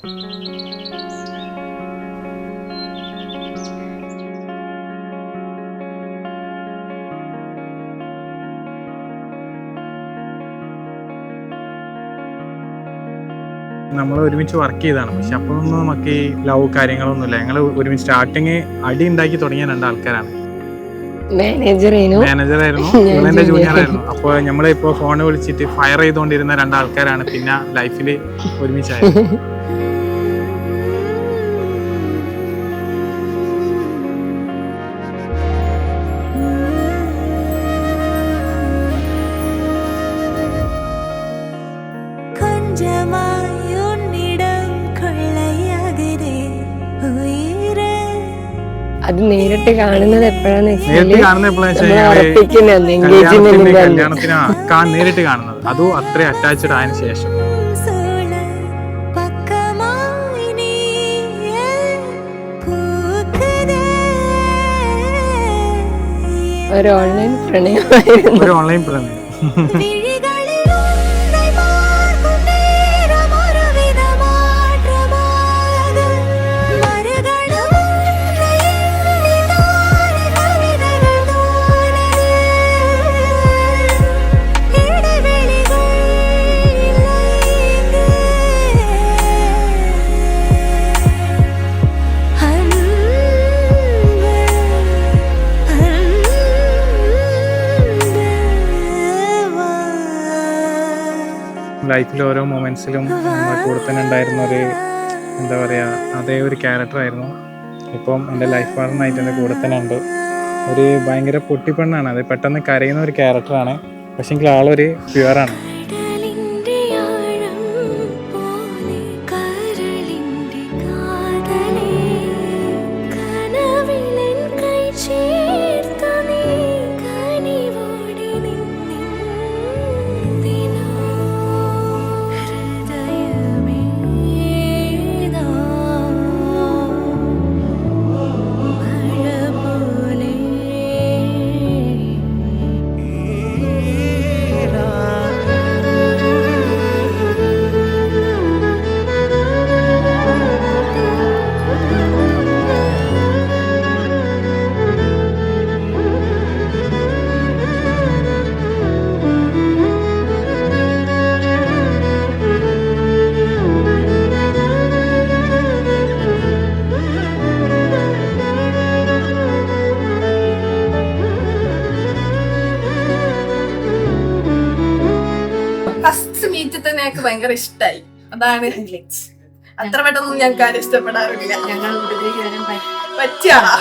നമ്മൾ ഒരുമിച്ച് വർക്ക് ചെയ്താണ്. പക്ഷെ അപ്പോഴൊന്നും നമുക്ക് ഈ ലവ് കാര്യങ്ങളൊന്നുമില്ല. ഞങ്ങൾ ഒരുമിച്ച് സ്റ്റാർട്ടിങ് അടി ഉണ്ടാക്കി തുടങ്ങിയ രണ്ടാൾക്കാരാണ്. മാനേജറായിരുന്നു, ഇവളെന്റെ ജൂനിയർ ആയിരുന്നു. അപ്പോൾ നമ്മളിപ്പോൾ ഫോൺ വിളിച്ചിട്ട് ഫയർ ചെയ്തുകൊണ്ടിരുന്ന രണ്ടാൾക്കാരാണ് പിന്നെ ലൈഫിൽ ഒരുമിച്ചായത്. അത് നേരിട്ട് കാണുന്നത് എപ്പോഴാന്ന് നേരിട്ട് കാണുന്നത് അതും അത്ര അറ്റാച്ച്ഡ് ആയതിനു ശേഷം. ഒരു ഓൺലൈൻ പ്രണയം. ലൈഫിൽ ഓരോ മൊമെന്റ്സിലും നമ്മുടെ കൂടെ തന്നെ ഉണ്ടായിരുന്ന ഒരു എന്താ പറയുക, അതേ ഒരു ക്യാരക്ടറായിരുന്നു. ഇപ്പം എൻ്റെ ലൈഫ് പാർട്ണറായിട്ട് എൻ്റെ കൂടെ തന്നെ ഉണ്ട്. ഒരു ഭയങ്കര പൊട്ടിപ്പെണ്ണാണ്, അത് പെട്ടെന്ന് കരയുന്ന ഒരു ക്യാരക്ടറാണ്. പക്ഷെ എങ്കിൽ ആളൊരു പ്യുവറാണ്. ഭയങ്കര ഇഷ്ടായി, അതാണ് അത്ര പെട്ടെന്നൊന്നും ഞങ്ങൾക്ക് ആരും ഇഷ്ടപ്പെടാറില്ല. പറ്റിയാളാ.